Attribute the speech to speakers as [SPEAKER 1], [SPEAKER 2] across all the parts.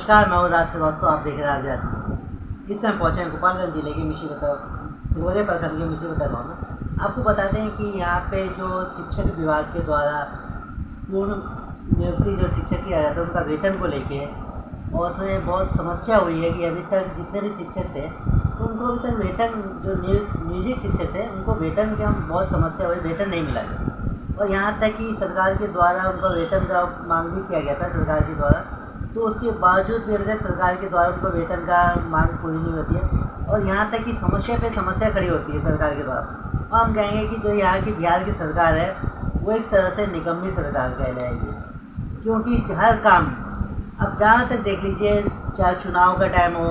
[SPEAKER 1] नमस्कार, मैं हूँ राज श्रीवास्तव। आप देख रहे हैं राज। इस समय पहुँचे हैं गोपालगंज जिले के मिशीबता रोजे प्रखंड के मिशीबता गाँव में। आपको बताते हैं कि यहाँ पे जो शिक्षक विभाग के द्वारा पूर्ण नियुक्ति जो शिक्षक किया जाता है उनका वेतन को लेके, और उसमें बहुत समस्या हुई है कि अभी तक जितने भी शिक्षक थे तो उनको अभी तक वेतन, जो नियोजित शिक्षक थे उनको वेतन की बहुत समस्या हुई, वेतन नहीं मिला है। और यहाँ तक कि सरकार के द्वारा उनका वेतन का मांग भी किया गया था सरकार के द्वारा, तो उसके बावजूद भी अभी तक सरकार के द्वारा उनको वेतन का मांग पूरी नहीं होती है। और यहाँ तक कि समस्या पे समस्या खड़ी होती है सरकार के द्वारा। और हम कहेंगे कि जो यहाँ की बिहार की सरकार है वो एक तरह से निकम्मी सरकार कहलाएगी, क्योंकि हर काम, अब जहाँ तक देख लीजिए, चाहे चुनाव का टाइम हो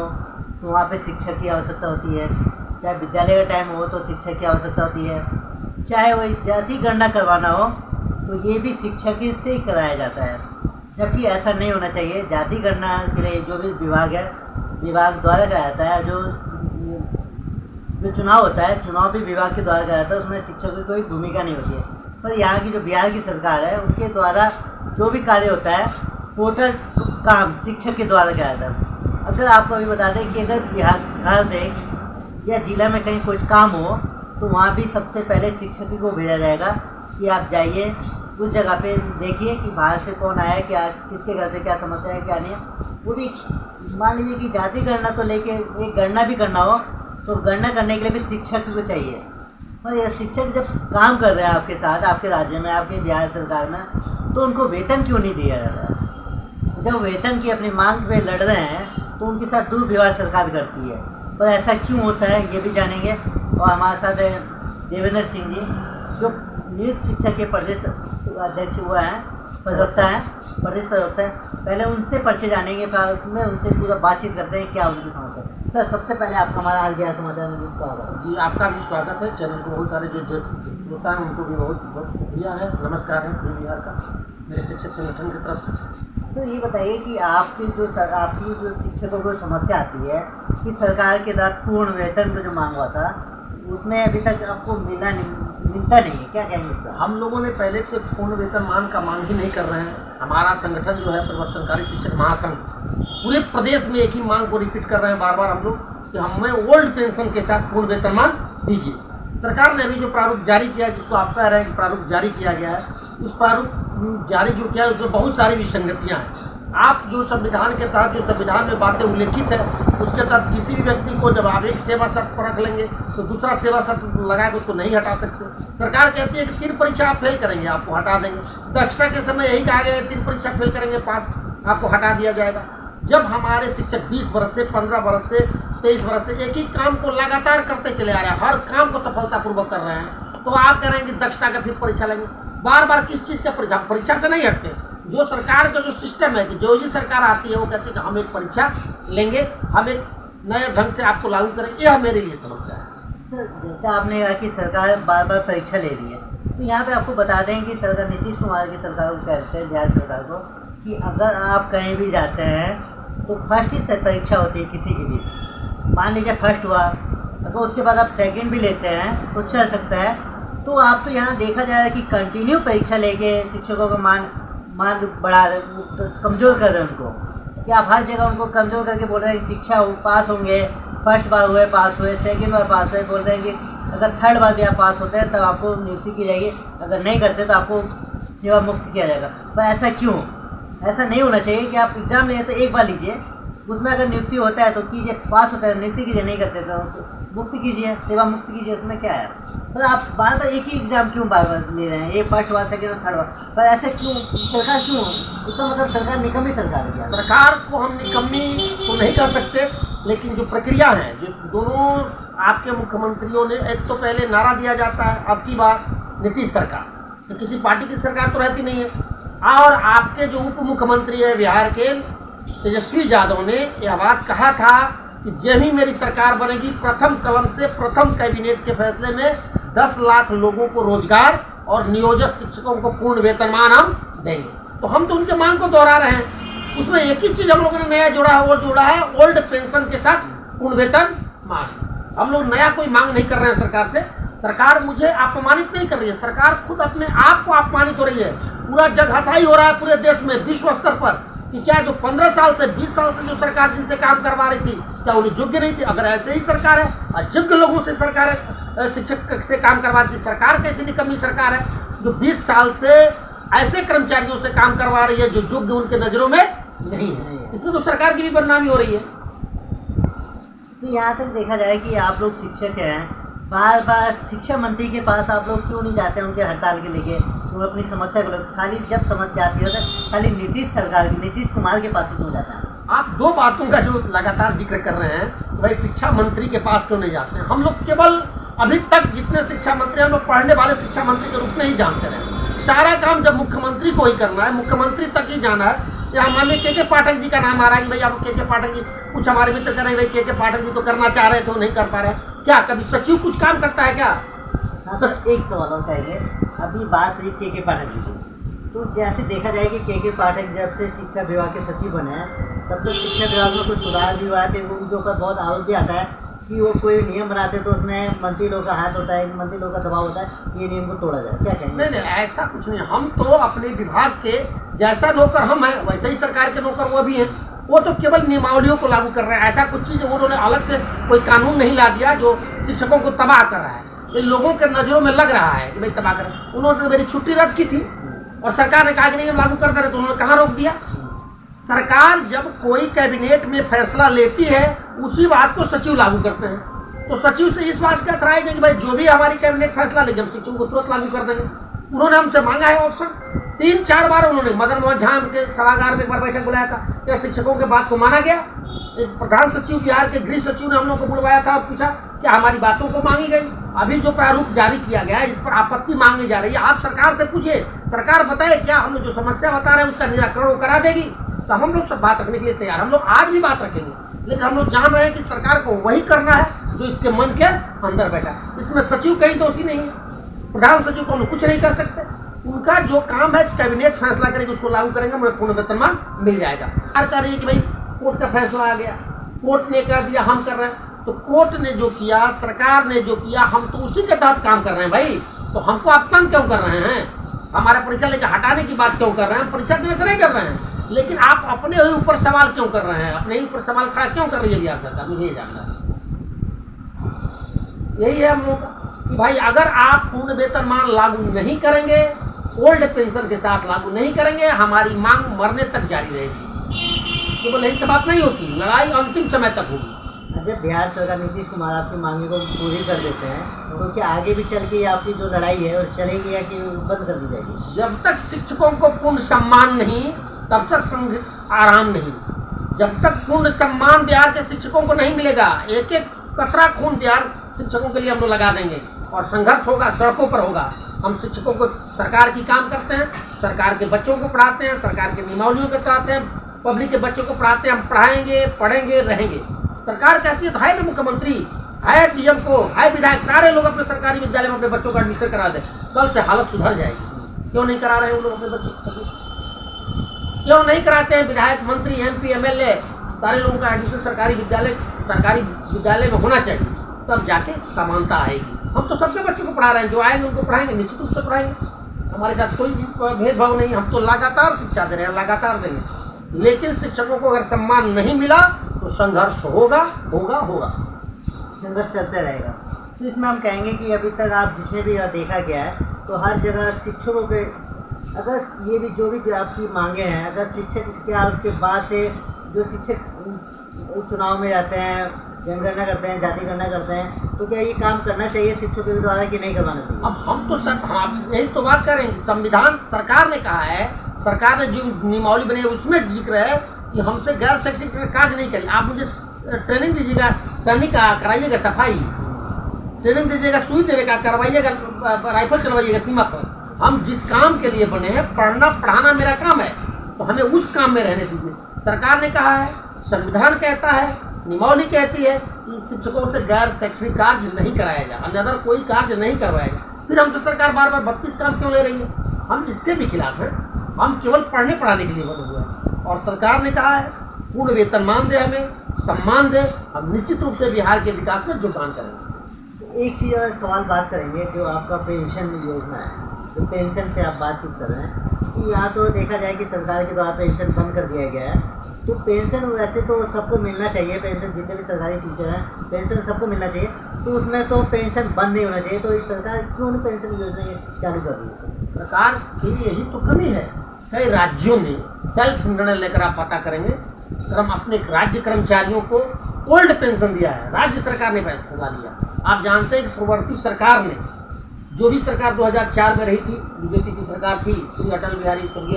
[SPEAKER 1] तो वहाँ पे शिक्षक की आवश्यकता होती है, चाहे विद्यालय का टाइम हो तो शिक्षक की आवश्यकता होती है, चाहे वही जाति गणना करवाना हो तो ये भी शिक्षक से ही कराया जाता है। जबकि ऐसा नहीं होना चाहिए। जाति गणना के लिए जो भी विभाग है, विभाग द्वारा कराया जाता है। जो चुनाव होता है, चुनाव भी विभाग के द्वारा कराया जाता है, उसमें शिक्षकों की कोई भूमिका नहीं होती है। पर यहाँ की जो बिहार की सरकार है उनके द्वारा जो भी कार्य होता है टोटल काम शिक्षक के द्वारा कराया जाता है। अगर आपको अभी बता दें कि अगर बिहार में या जिला में कहीं कुछ काम हो तो वहाँ भी सबसे पहले शिक्षक को भेजा जाएगा कि आप जाइए उस जगह पे देखिए कि बाहर से कौन आया है, क्या किसके घर से क्या समस्या है, क्या नहीं है। वो भी मान लीजिए कि जाति गणना तो लेके एक गणना भी करना हो तो गणना करने के लिए भी शिक्षक को चाहिए। और ये शिक्षक जब काम कर रहे हैं आपके साथ, आपके राज्य में, आपके बिहार सरकार में, तो उनको वेतन क्यों नहीं दिया जा रहा है? जब वेतन की अपनी मांग पे लड़ रहे हैं तो उनके साथ दुर्व्यवहार सरकार करती है। पर ऐसा क्यों होता है ये भी जानेंगे। और हमारे साथ है देवेंद्र सिंह जी, जो नियुक्त शिक्षक के प्रदेश अध्यक्ष हुआ है, प्रवक्ता है, प्रदेश प्रवक्ता है। पहले उनसे परिचय जानेंगे, फिर में उनसे पूरा बातचीत करते हैं क्या उनकी समस्या है। सर, सबसे पहले आपका हमारा हाल बिहार समाचार में स्वागत है।
[SPEAKER 2] जी, आपका भी स्वागत है। चैनल को बहुत सारे जो श्रोता हैं उनको भी बहुत बहुत शुक्रिया है, नमस्कार है बिहार का, मेरे शिक्षक संगठन की तरफ से।
[SPEAKER 1] सर, ये बताइए कि आपकी जो शिक्षकों को समस्या आती है कि सरकार के द्वारा पूर्ण वेतन का जो मांग हुआ था उसमें अभी तक आपको मिलता नहीं है, क्या कहेंगे इस पर?
[SPEAKER 2] हम लोगों ने पहले तो पूर्ण वेतनमान का मांग ही नहीं कर रहे हैं। हमारा संगठन जो है प्रवर्तनकारी शिक्षक महासंघ पूरे प्रदेश में एक ही मांग को रिपीट कर रहे हैं बार बार हम लोग कि हमें ओल्ड पेंशन के साथ पूर्ण वेतनमान दीजिए। सरकार ने अभी जो प्रारूप जारी किया, जिसको आप कह रहे हैं कि प्रारूप जारी किया गया है, उस प्रारूप जारी जो किया है उसमें बहुत सारी विसंगतियाँ हैं। आप जो संविधान के तहत, जो संविधान में बातें उल्लेखित है, उसके तहत किसी भी व्यक्ति को जब आप एक सेवा शर्त पर रख लेंगे तो दूसरा सेवा शर्त लगा के उसको नहीं हटा सकते। सरकार कहती है कि 3 परीक्षा आप फेल करेंगे आपको हटा देंगे। दक्षता के समय यही कहा गया है 3 परीक्षा फेल करेंगे, पास आपको हटा दिया जाएगा। जब हमारे शिक्षक 20 वर्ष से, 15 वर्ष से, 23 वर्ष से एक ही काम को लगातार करते चले आ रहे हैं, हर काम को सफलतापूर्वक कर रहे हैं, तो आप कह रहे हैं कि दक्षता का फिर परीक्षा लेंगे। बार बार किस चीज़ का परीक्षा से नहीं हटते। जो सरकार का जो सिस्टम है कि जो ही सरकार आती है वो कहती है कि हम एक परीक्षा लेंगे, हम एक नए ढंग से आपको लागू करेंगे। यह मेरे लिए समस्या है।
[SPEAKER 1] सर, जैसे आपने कहा कि सरकार बार बार परीक्षा ले रही है, तो यहाँ पे आपको बता दें कि सरकार नीतीश कुमार की सरकार को कहते हैं, बिहार सरकार को, कि अगर आप कहीं भी जाते हैं तो फर्स्ट ही परीक्षा होती है किसी की भी। मान लीजिए फर्स्ट हुआ, अगर उसके बाद आप सेकेंड भी लेते हैं तो चल सकता है। तो आपको यहाँ देखा जा रहा है कि कंटिन्यू परीक्षा लेके शिक्षकों का मान बढ़ा रहे, कमज़ोर कर रहे हैं उनको, कि आप हर जगह उनको कमज़ोर करके बोल रहे हैं कि शिक्षा पास होंगे, फर्स्ट बार हुए पास हुए, सेकंड बार पास हुए, बोल रहे हैं कि अगर थर्ड बार भी आप पास होते हैं तब आपको नियुक्ति की जाएगी, अगर नहीं करते तो आपको सेवा मुक्त किया जाएगा। पर ऐसा क्यों? ऐसा नहीं होना चाहिए कि आप एग्ज़ाम लें तो एक बार लीजिए, उसमें अगर नियुक्ति होता है तो कीजिए, पास होता है नियुक्ति कीजिए, नहीं करते तो मुक्ति कीजिए, सेवा मुक्त कीजिए, उसमें क्या है? पर आप बार बार एक ही एग्ज़ाम क्यों बार बार ले रहे हैं? ये फर्स्ट बार, सेकेंड और थर्ड बार, पर ऐसे क्यों? सरकार क्यों? इसका मतलब सरकार निकम्मी सरकार है।
[SPEAKER 2] सरकार को हम निकम्मी तो नहीं कर सकते, लेकिन जो प्रक्रिया है, जो दोनों आपके मुख्यमंत्रियों ने, एक तो पहले नारा दिया जाता है अब की बार नीतीश सरकार, तो किसी पार्टी की सरकार तो रहती नहीं है। और आपके जो उप मुख्यमंत्री है बिहार के, तेजस्वी यादव ने यह बात कहा था कि जब ही मेरी सरकार बनेगी प्रथम कलम से, प्रथम कैबिनेट के फैसले में 10 लाख लोगों को रोजगार और नियोजित शिक्षकों को पूर्ण वेतनमान हम देंगे। तो हम तो उनके मांग को दोहरा रहे हैं। उसमें एक ही चीज़ हम लोगों ने नया जोड़ा है, वो जोड़ा है ओल्ड पेंशन के साथ पूर्ण वेतन मांग। हम लोग नया कोई मांग नहीं कर रहे हैं सरकार से। सरकार मुझे अपमानित नहीं कर रही है, सरकार खुद अपने आप को अपमानित हो रही है। पूरा जग हंसाई हो रहा है पूरे देश में, विश्व स्तर पर कि क्या जो 15 साल से 20 साल से जो सरकार जिनसे काम करवा रही थी क्या उन्हें योग्य नहीं थी? अगर ऐसे ही सरकार है, अयोग्य लोगों से सरकार है, शिक्षक से काम करवाती सरकार कैसी निकम्मी सरकार है जो 20 साल से ऐसे कर्मचारियों से काम करवा रही है जो योग्य उनके नजरों में नहीं है। इसमें तो सरकार की भी बदनामी हो रही है।
[SPEAKER 1] तो यहाँ तक देखा जाए कि आप लोग शिक्षक हैं, बार बार शिक्षा मंत्री के पास आप लोग क्यों नहीं जाते हैं उनके हड़ताल के लेके? वो अपनी समस्या को खाली जब समस्या आती है तो खाली नीतीश कुमार के पास ही क्यों जाता है?
[SPEAKER 2] आप दो बातों का जो लगातार जिक्र कर रहे हैं, भाई शिक्षा मंत्री के पास क्यों नहीं जाते हैं? हम लोग केवल अभी तक जितने शिक्षा मंत्री हम लोग पढ़ने वाले शिक्षा मंत्री के रूप में ही जानते रहे। सारा काम जब मुख्यमंत्री को ही करना है, मुख्यमंत्री तक ही जाना है। यहाँ मान लीजिए के पाठक जी का नाम आ रहा है कि भाई आप के पाठक जी, कुछ हमारे मित्र कह रहे हैं भाई के पाठक जी तो करना चाह रहे थे वो नहीं कर पा रहे। क्या कभी सचिव कुछ काम करता है क्या?
[SPEAKER 1] हाँ सर, एक सवाल और कहेंगे। अभी बात रही के पाठक जी की, तो जैसे देखा जाए कि के पाठक जब से शिक्षा विभाग के सचिव बने हैं तब तो शिक्षा विभाग में कुछ सुधार भी हुआ है। फिर उनके ऊपर बहुत आरोप भी आता है कि वो कोई नियम बनाते तो उसमें मंत्री लोग का हाथ होता है, मंत्री लोग का दबाव होता है कि ये नियम को तोड़ा जाए। क्या कहेंगे?
[SPEAKER 2] नहीं, ऐसा कुछ नहीं। हम तो अपने विभाग के जैसा नौकर हम हैं वैसे ही सरकार के नौकर वो भी हैं। वो तो केवल नियमावलियों को लागू कर रहे हैं। ऐसा कुछ चीज़ उन्होंने अलग से कोई कानून नहीं ला दिया जो शिक्षकों को तबाह कर रहा है। ये लोगों के नज़रों में लग रहा है कि भाई तबाह कर। उन्होंने मेरी छुट्टी रद्द की थी और सरकार ने कहा कि नहीं हम लागू कर दे रहे, तो उन्होंने कहाँ रोक दिया? सरकार जब कोई कैबिनेट में फैसला लेती है उसी बात को सचिव लागू करते हैं। तो सचिव से इस बात का एतराज़ है कि भाई जो भी हमारी कैबिनेट फैसला लेगी हम सचिव को तुरंत लागू कर देंगे। उन्होंने हमसे मांगा है ऑप्शन 3-4 बार। उन्होंने मदन मोहन झा के सभागार में एक बार बैठक बुलाया था, क्या शिक्षकों के बात को माना गया? एक प्रधान सचिव बिहार के गृह सचिव ने हम लोग को बुलवाया था और पूछा क्या हमारी बातों को मांगी गई? अभी जो प्रारूप जारी किया गया है इस पर आपत्ति मांगने जा रही है। आप सरकार से पूछिए, सरकार बताए क्या हम जो समस्या बता रहे हैं उसका निराकरण वो करा देगी? तो हम लोग सब बात रखने के लिए तैयार। हम लोग आज भी बात रखेंगे, लेकिन हम लोग जान रहे हैं कि सरकार को वही करना है जो इसके मन के अंदर बैठा है। इसमें सचिव कहीं दोषी नहीं है, प्रधान सचिव को हम कुछ नहीं कर सकते। उनका जो काम है कैबिनेट फैसला करेगी उसको लागू करेंगे, मुझे पूर्ण वेतनमान मिल जाएगा। सरकार कह रही है कि भाई कोर्ट का फैसला आ गया, कोर्ट ने कह दिया हम कर रहे हैं। तो कोर्ट ने जो किया, सरकार ने जो किया, हम तो उसी के तहत काम कर रहे हैं भाई। तो हमको आप तंग क्यों कर रहे हैं? हमारा परीक्षा लेकर हटाने की बात क्यों कर रहे हैं? परीक्षा देने से नहीं कर रहे हैं, लेकिन आप अपने ही ऊपर सवाल क्यों कर रहे हैं? अपने ही ऊपर सवाल खड़ा क्यों कर रही है बिहार सरकार? मुझे ये जानना है। यही है हम लोग का कि भाई अगर आप पूर्ण वेतनमान लागू नहीं करेंगे, ओल्ड पेंशन के साथ लागू नहीं करेंगे, हमारी मांग मरने तक जारी रहेगी। केवल यही से बात नहीं होती, लड़ाई अंतिम समय तक होगी।
[SPEAKER 1] जब बिहार सरकार नीतीश कुमार आपकी मांगे को पूरी कर देते हैं तो क्या आगे भी चल के आपकी जो लड़ाई है वो चलेगी या कि बंद कर दी जाएगी?
[SPEAKER 2] जब तक शिक्षकों को पूर्ण सम्मान नहीं तब तक संघ आराम नहीं। जब तक पूर्ण सम्मान बिहार के शिक्षकों को नहीं मिलेगा, एक एक कतरा खून बिहार शिक्षकों के लिए हम लोग लगा देंगे और संघर्ष होगा, सड़कों पर होगा। हम शिक्षकों को सरकार की काम करते हैं, सरकार के बच्चों को पढ़ाते हैं, सरकार के नियमावलियों को पढ़ाते हैं, पब्लिक के बच्चों को पढ़ाते हैं। हम पढ़ाएंगे, पढ़ेंगे, रहेंगे। सरकार कहती है तो है ना मुख्यमंत्री, है डीएम को, है विधायक, सारे लोग अपने सरकारी विद्यालय में अपने बच्चों का एडमिशन करा दें, कल से हालत सुधर जाएगी। क्यों नहीं करा रहे हैं वो लोग अपने बच्चों को? क्यों नहीं कराते हैं? विधायक, मंत्री, MP, MLA सारे लोगों का एडमिशन सरकारी विद्यालय में होना चाहिए, तब जाके समानता आएगी। हम तो सबके बच्चों को पढ़ा रहे हैं, जो आएंगे उनको पढ़ाएंगे, निश्चित रूप से पढ़ाएंगे। हमारे साथ कोई भेदभाव नहीं, हम तो लगातार शिक्षा दे रहे हैं, लगातार देंगे। लेकिन शिक्षकों को अगर सम्मान नहीं मिला तो संघर्ष होगा होगा होगा,
[SPEAKER 1] संघर्ष चलते रहेगा। तो इसमें हम कहेंगे कि अभी तक आप जितने भी देखा गया है तो हर जगह शिक्षकों के अगर ये भी जो भी आपकी मांगे हैं, अगर शिक्षक क्या उसके बाद से जो शिक्षक चुनाव में जाते हैं, जनगणना करते हैं, जाति गणना करते हैं, तो क्या ये काम करना चाहिए शिक्षकों के द्वारा कि नहीं करवाना चाहिए?
[SPEAKER 2] अब हम तो हम यही तो बात करेंगे। संविधान सरकार ने कहा है, सरकार ने जो नियमावली बनी है उसमें जिक्र है कि हमसे गैर शैक्षिक कार्य नहीं करेंगे। आप मुझे ट्रेनिंग दीजिएगा, सैनिक का कराइएगा सफाई, ट्रेनिंग दीजिएगा सुई देने का, करवाइएगा, राइफल चलवाइएगा सीमा पर। हम जिस काम के लिए बने हैं, पढ़ना पढ़ाना मेरा काम है, तो हमें उस काम में रहने दीजिए। सरकार ने कहा है, संविधान कहता है, नियमावली कहती है कि शिक्षकों से गैर शैक्षणिक कार्य नहीं कराया जाए, अन्यथा कोई कार्य नहीं करवाया जाए। फिर हमसे सरकार बार बार 32 काम क्यों ले रही है? हम इसके भी खिलाफ हैं। हम केवल पढ़ने पढ़ाने के लिए बने हुए हैं और सरकार ने कहा है पूर्ण वेतनमान दे, हमें सम्मान दे, हम निश्चित रूप से बिहार के विकास में योगदान करेंगे।
[SPEAKER 1] तो एक चीज़ और सवाल बात करेंगे, जो आपका पेंशन योजना है, जो पेंशन से आप बातचीत कर रहे हैं कि यहाँ तो देखा जाए कि सरकार के द्वारा पेंशन बंद कर दिया गया है, तो पेंशन वैसे तो सबको मिलना चाहिए, पेंशन जितने भी सरकारी टीचर हैं पेंशन सबको मिलना चाहिए, तो उसमें तो पेंशन बंद नहीं होना चाहिए, तो इस सरकार क्यों नहीं पेंशन योजना ये चालू कर दी है?
[SPEAKER 2] सरकार की यही तो कमी है। कई राज्यों ने सेल्फ निर्णय लेकर आप पता करेंगे अपने राज्य कर्मचारियों को ओल्ड पेंशन दिया है, राज्य सरकार ने फैसला लिया। आप जानते हैं कि पूर्ववर्ती सरकार ने, जो भी सरकार 2004 में रही थी, बीजेपी की सरकार थी, स्वर्गीय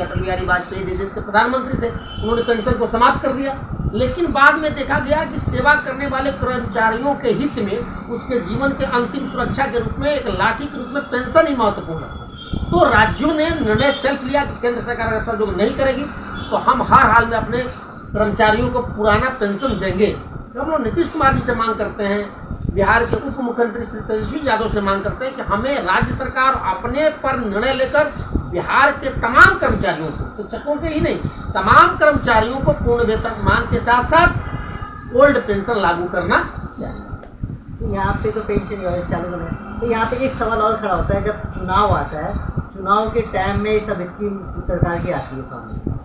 [SPEAKER 2] अटल बिहारी वाजपेयी देश के प्रधानमंत्री थे, उन्होंने पेंशन को समाप्त कर दिया। लेकिन बाद में देखा गया कि सेवा करने वाले कर्मचारियों के हित में उसके जीवन के अंतिम सुरक्षा के रूप में एक लाठी के रूप में पेंशन ही महत्वपूर्ण है। तो राज्यों ने निर्णय सेल्फ लिया कि केंद्र सरकार अगर सहयोग नहीं करेगी तो हम हर हाल में अपने कर्मचारियों को पुराना पेंशन देंगे। तो हम लोग नीतीश कुमार जी से मांग करते हैं, बिहार के उप मुख्यमंत्री श्री तेजस्वी यादव से मांग करते हैं कि हमें राज्य सरकार अपने पर निर्णय लेकर बिहार के तमाम कर्मचारियों को, शिक्षकों के ही नहीं, तमाम कर्मचारियों को पूर्ण वेतनमान के साथ साथ ओल्ड पेंशन लागू करना चाहिए।
[SPEAKER 1] तो यहाँ पे तो पेंशन योजना चालू करना है, तो यहाँ पे एक सवाल और खड़ा होता है, जब चुनाव आता है, चुनाव के टाइम में सब स्कीम सरकार की आती है सामने।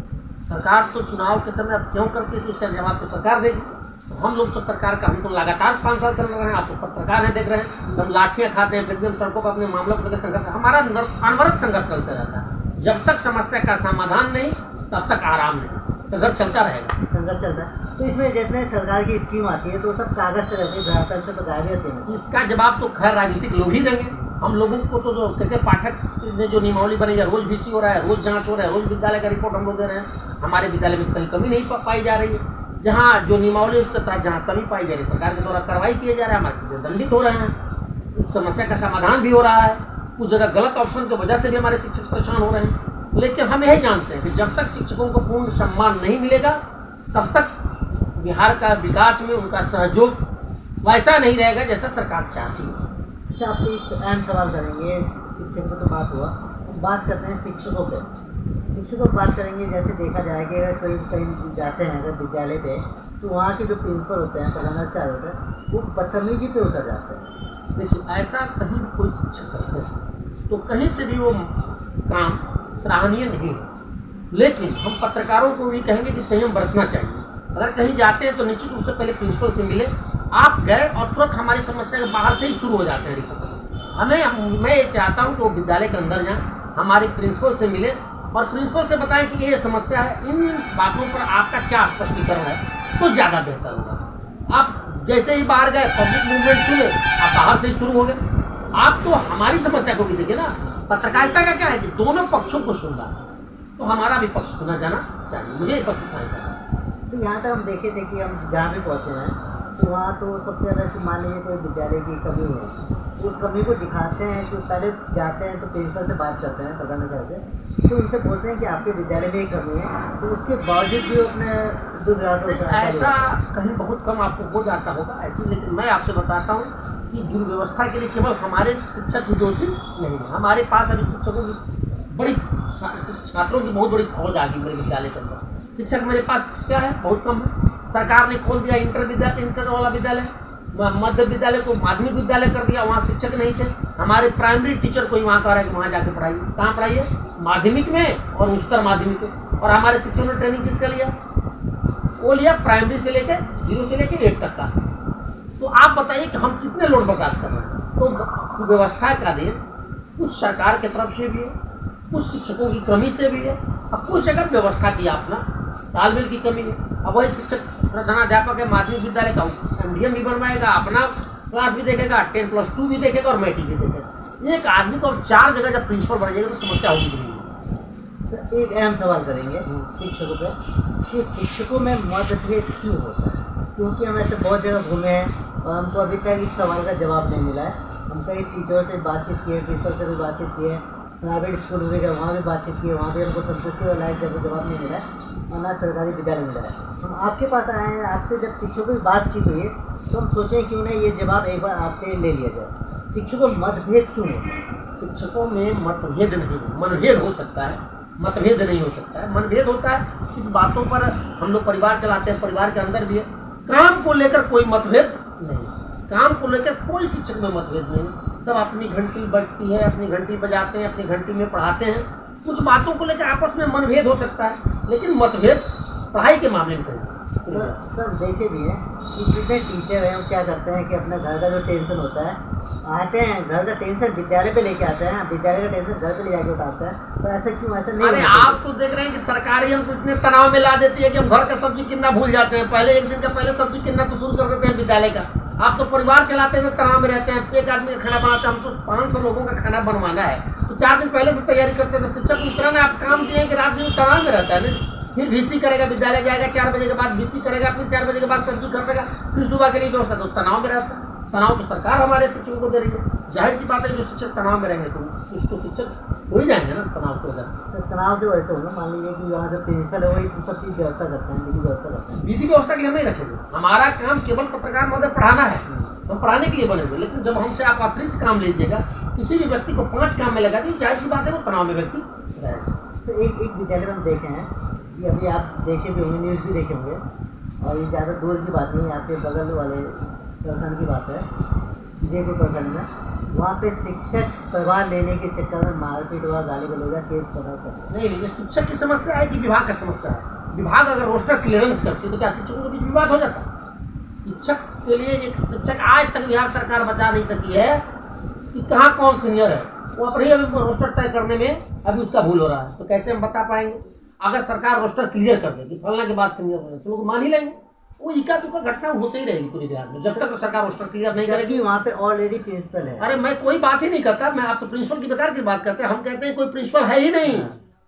[SPEAKER 2] सरकार तो चुनाव के समय अब क्यों करती है, तो इसका जवाब तो सरकार देगी। तो हम लोग तो सरकार का, हम तो लगातार 5 साल चल रहे हैं, आप तो पत्रकार हैं, देख रहे हैं, हम लाठियाँ खाते हैं, फिर भी हम सड़कों पर अपने मामलों को लेकर संघर्ष, हमारा अनवरत संघर्ष चलता रहता है। जब तक समस्या का समाधान नहीं तब तक आराम नहीं, संघर्ष चलता रहेगा।
[SPEAKER 1] संघर्ष चलता है। तो इसमें जितने सरकार की स्कीम आती है तो सब कागज पे रहती है, से तो गायब रहते हैं।
[SPEAKER 2] इसका जवाब तो खैर राजनीतिक लोग ही देंगे। हम लोगों को तो जो के पाठक ने जो नियमावली बनी है, रोज VC हो रहा है, रोज जांच हो रहा है, रोज विद्यालय का रिपोर्ट हम लोग दे रहे हैं। हमारे विद्यालय में कहीं कमी नहीं पाई जा रही है, जहाँ जो नियमावली उसके तहत जहाँ कमी पाई जा रही है सरकार के द्वारा कार्रवाई किए जा रहा है, हमारे चीज़ें दंडित हो रहे हैं, उस समस्या का समाधान भी हो रहा है। कुछ जगह गलत ऑप्शन की वजह से भी हमारे शिक्षक परेशान हो रहे हैं। लेकिन हम यही जानते हैं कि जब तक शिक्षकों को पूर्ण सम्मान नहीं मिलेगा तब तक बिहार का विकास में उनका सहयोग वैसा नहीं रहेगा जैसा सरकार चाहती है।
[SPEAKER 1] अच्छा, आपसे एक अहम सवाल करेंगे, शिक्षक की तो बात हुआ, बात करते हैं शिक्षकों पे। शिक्षकों की बात करेंगे, जैसे देखा जाए कि अगर कोई कहीं जाते हैं अगर विद्यालय पे, तो वहाँ के जो प्रिंसिपल होते हैं, प्रधानाचार्य होते हैं, वो बदतमीजी पे उतर जाते हैं।
[SPEAKER 2] देखिए, ऐसा कहीं भी कोई शिक्षक करते हैं तो कहीं से भी वो काम सराहनीय नहीं है। लेकिन हम पत्रकारों को भी कहेंगे कि संयम बरतना चाहिए। अगर कहीं जाते हैं तो निश्चित रूप से पहले प्रिंसिपल से मिले। आप गए और तुरंत हमारी समस्या के बाहर से ही शुरू हो जाते हैं रिपोर्ट। मैं ये चाहता हूँ कि वो विद्यालय के अंदर जाएँ, हमारे प्रिंसिपल से मिले और प्रिंसिपल से बताएं कि ये समस्या है, इन बातों पर आपका क्या स्पष्टीकरण है, तो ज़्यादा बेहतर होगा। आप जैसे ही बाहर गए, पब्लिक मूवमेंट सुने, आप बाहर से ही शुरू हो गए। आप तो हमारी समस्या को भी देखिए ना। पत्रकारिता का क्या है कि दोनों पक्षों को सुनना, तो हमारा भी पक्ष सुना जाना चाहिए। मुझे ये पक्ष सुनाई जाना।
[SPEAKER 1] तो यहाँ तक हम देखे थे कि हम जहाँ भी पहुँचे हैं तो वहाँ तो सबसे ज़्यादा कि मान लीजिए कोई विद्यालय की कमी है, उस कमी को दिखाते हैं। तो पहले जाते हैं तो प्रिंसिपल से बात करते हैं, प्रधानाचार्य से, तो उनसे बोलते हैं कि आपके विद्यालय में एक कमी है, तो उसके बावजूद भी अपने दुर्व्यवहार
[SPEAKER 2] ऐसा कहीं बहुत कम आपको हो जाता होगा ऐसी। लेकिन मैं आपसे बताता हूँ कि दुर्व्यवस्था के लिए केवल हमारे शिक्षक ही दोषी नहीं है। हमारे पास अभी शिक्षकों की बड़ी, छात्रों की बहुत बड़ी फौज आ गई मेरे विद्यालय के अंदर। शिक्षक मेरे पास क्या है, बहुत कम है। सरकार ने खोल दिया इंटर वाला विद्यालय, मध्य विद्यालय को माध्यमिक विद्यालय कर दिया, वहाँ शिक्षक नहीं थे। हमारे प्राइमरी टीचर को ही वहाँ कह रहा है कि वहाँ जाके पढ़ाइए। कहाँ पढ़ाइए? माध्यमिक में और उच्चतर माध्यमिक में। और हमारे शिक्षकों ने ट्रेनिंग किसका लिया? वो लिया प्राइमरी से लेकर 0 से लेकर 8 तक का। तो आप बताइए कि हम कितने लोड बर्दाश्त कर रहे हैं। तो व्यवस्था का देन कुछ सरकार की तरफ से भी है, कुछ शिक्षकों की कमी से भी है, और कुछ जगह व्यवस्था की अपना तालमेल की कमी है। अब वही शिक्षक प्रधानाध्यापक है माध्यमिक विद्यालय का, MDM भी बनवाएगा, अपना क्लास भी देखेगा, 10+2 भी देखेगा और मैट्रिक भी देखेगा। एक आदमी को 4 जगह जब प्रिंसिपल बढ़ जाएगा तो समस्या होगी नहीं।
[SPEAKER 1] एक अहम सवाल करेंगे शिक्षकों पे कि शिक्षकों में मतभेद क्यों होता है? क्योंकि हम ऐसे बहुत जगह घूमे हैं और हमको अभी तक इस सवाल का जवाब नहीं मिला है। हम कई टीचरों से बातचीत किए, प्रिंसिपल से भी बातचीत किए, प्राइवेट स्कूल में गए, वहाँ भी बातचीत की, वहाँ भी हमको संतुष्टि वाला जवाब नहीं मिला है और ना सरकारी विद्यालय मिला है। हम आपके पास आए हैं, आपसे जब शिक्षकों की बातचीत हुई तो हम सोचें क्यों नहीं ये जवाब एक बार आपसे ले लिया जाए। शिक्षकों में मतभेद क्यों होता है?
[SPEAKER 2] शिक्षकों में मतभेद नहीं, मनभेद हो सकता है, मतभेद नहीं हो सकता है। मनभेद होता है इस बातों पर हम लोग परिवार चलाते हैं, परिवार के अंदर भी है। काम को लेकर कोई मतभेद नहीं, काम को लेकर कोई शिक्षक में मतभेद नहीं। सब अपनी घंटी बजती है, अपनी घंटी बजाते हैं, अपनी घंटी में पढ़ाते हैं। कुछ बातों को लेकर आपस में मनभेद हो सकता है, लेकिन मतभेद पढ़ाई के मामले में करेंगे।
[SPEAKER 1] सर देखे भी हैं कि जितने टीचर हैं वो क्या करते हैं कि अपना घर का जो टेंशन होता है, आते हैं घर का टेंशन विद्यालय पे लेके आते हैं, विद्यालय का टेंशन घर पे ले जाके उठाते हैं। तो ऐसा क्यों, ऐसा नहीं?
[SPEAKER 2] अरे आप तो देख रहे हैं कि सरकार ही हमको इतने तनाव में ला देती है कि हम घर का सब्जी कितना भूल जाते हैं। पहले एक दिन का पहले सब्जी कितना तो शुरू कर देते हैं विद्यालय का। आप तो परिवार चलाते हैं, तनाव में रहते हैं, एक आदमी का खाना बनाते हैं, हमको 500 लोगों का खाना बनवाना है, तो 4 दिन पहले से तैयारी करते हैं। तो शिक्षक को इस तरह आप काम दिए कि रात दिन तनाव में रहता है ना। फिर VC करेगा, विद्यालय जाएगा, 4 बजे के बाद VC करेगा, फिर 4 बजे के बाद सब्जी खरीदेगा, फिर सुबह के लिए व्यवस्था, तो तनाव में रहता है। तनाव तो सरकार हमारे शिक्षकों को दे रही है। जाहिर सी बात है जो शिक्षक तनाव में रहेंगे तो कुछ तो शिक्षक हो ही जाएंगे ना तनाव की वजह से।
[SPEAKER 1] तनाव की वजह से होगा। मान लीजिए कि वहाँ जो प्रिंसिपल है वही सब चीज़ व्यवस्था करते हैं, विधि व्यवस्था करते हैं।
[SPEAKER 2] विधि व्यवस्था के लिए हम नहीं रखेंगे, हमारा काम केवल पत्रकार महोदय पढ़ाना है, तो पढ़ाने के लिए बने हुए। लेकिन जब हमसे आप अतिरिक्त काम लीजिएगा, किसी भी व्यक्ति को 5 काम में लगा दी, जाहिर सी बात है वो तनाव में व्यक्ति रहेगा।
[SPEAKER 1] तो एक विद्यालय में हम देखे हैं कि अभी आप देखे भी होंगे, न्यूज़ भी देखे होंगे, और ये ज़्यादा दूर की बात नहीं है, आपके बगल वाले प्रखंड की बात है, विजयपुर प्रखंड में। वहाँ पे शिक्षक प्रभार लेने के चक्कर में मारपीट हुआ, गाली गलौज, केस पड़ा कर।
[SPEAKER 2] नहीं, ये शिक्षक की समस्या है कि विभाग का समस्या है। विभाग अगर रोस्टर क्लियरेंस करती है तो क्या शिक्षकों के बीच विवाद हो जाता है? शिक्षक के लिए एक शिक्षक आज तक बिहार सरकार बता नहीं सकी है कि कहाँ कौन सीनियर है। वो अपने अभी रोस्टर तय करने में अभी उसका भूल हो रहा है, तो कैसे हम बता पाएंगे? अगर सरकार रोस्टर क्लियर कर दे कि फलना के बाद सीनियर होने, तो लोग मान ही लेंगे। वो इक्का दुक्का घटना होते ही रहेगी पूरे बिहार में जब तक तो सरकार रोस्टर क्लियर नहीं करेगी।
[SPEAKER 1] वहाँ पे ऑलरेडी प्रिंसिपल है।
[SPEAKER 2] अरे मैं कोई बात ही नहीं करता, मैं आप तो प्रिंसिपल की बेकार की बात करते हैं। हम कहते हैं कोई प्रिंसिपल है ही नहीं।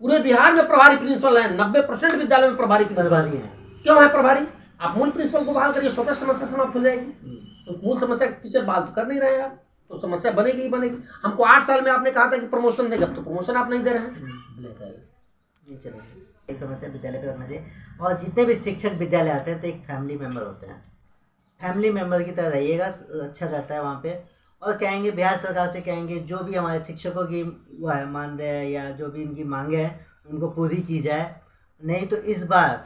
[SPEAKER 2] पूरे बिहार में प्रभारी प्रिंसिपल है, 90% विद्यालय में प्रभारी प्रिंसिपल है। क्यों है प्रभारी? आप मूल प्रिंसिपल को बहाल करिए, स्वतः समस्या समाप्त हो जाएगी। तो मूल समस्या टीचर बहाल कर नहीं रहे आप, तो समस्या बनेगी ही बनेगी। हमको 8 साल में आपने कहा था कि प्रमोशन देगा, तो प्रमोशन आप नहीं दे रहे हैं।
[SPEAKER 1] नहीं चलेगा। एक समस्या विद्यालय पे करना चाहिए। और जितने भी शिक्षक विद्यालय आते हैं तो एक फैमिली मेम्बर होते हैं, फैमिली मेम्बर की तरह रहिएगा, अच्छा रहता है वहाँ पे। और कहेंगे बिहार सरकार से कहेंगे जो भी हमारे शिक्षकों की वो है मानदेय है या जो भी इनकी मांगे हैं उनको पूरी की जाए। नहीं तो इस बार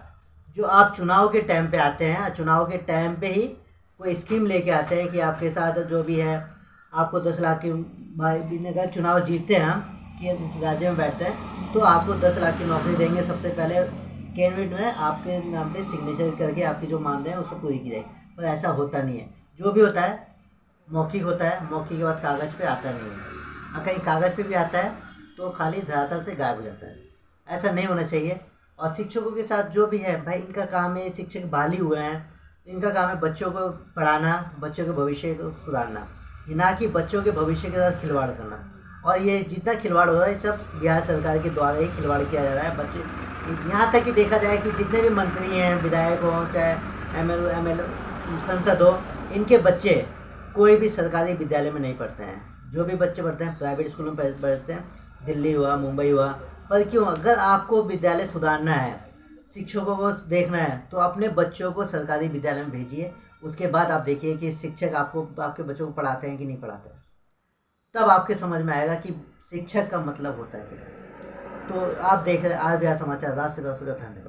[SPEAKER 1] जो आप चुनाव के टाइम पे आते हैं, चुनाव के टाइम पे ही कोई स्कीम लेके आते हैं कि आपके साथ जो भी है आपको 10 लाख की, भाई ने कहा चुनाव जीतते हैं हम कि राज्य में बैठते हैं तो आपको 10 लाख की नौकरी देंगे। सबसे पहले कैंडिडेट में आपके नाम पे सिग्नेचर करके आपकी जो मानदें हैं उसको पूरी की जाएगी। पर ऐसा होता नहीं है। जो भी होता है मौखिक होता है, मौखिक के बाद कागज़ पे आता नहीं है। और कहीं कागज़ पे भी आता है तो खाली धरातल से गायब हो जाता है। ऐसा नहीं होना चाहिए। और शिक्षकों के साथ जो भी है भाई, इनका काम है, शिक्षक बहाली हुए हैं, इनका काम है बच्चों को पढ़ाना, बच्चों के भविष्य को सुधारना, ना कि बच्चों के भविष्य के साथ खिलवाड़ करना। और ये जितना खिलवाड़ हो रहा है ये सब बिहार सरकार के द्वारा ही खिलवाड़ किया जा रहा है। बच्चे यहाँ तक कि देखा जाए कि जितने भी मंत्री हैं, विधायक हों, चाहे ML संसद हो, इनके बच्चे कोई भी सरकारी विद्यालय में नहीं पढ़ते हैं। जो भी बच्चे पढ़ते हैं प्राइवेट स्कूलों में पढ़ते हैं, दिल्ली हुआ, मुंबई हुआ। पर क्यों? अगर आपको विद्यालय सुधारना है, शिक्षकों को देखना है, तो अपने बच्चों को सरकारी विद्यालय में भेजिए। उसके बाद आप देखिए कि शिक्षक आपके बच्चों को पढ़ाते हैं कि नहीं पढ़ाते हैं। तब आपके समझ में आएगा कि शिक्षक का मतलब होता है क्या। तो आप देख रहे हैं RBR समाचार, राष्ट्रीय दर्शक, धन्यवाद।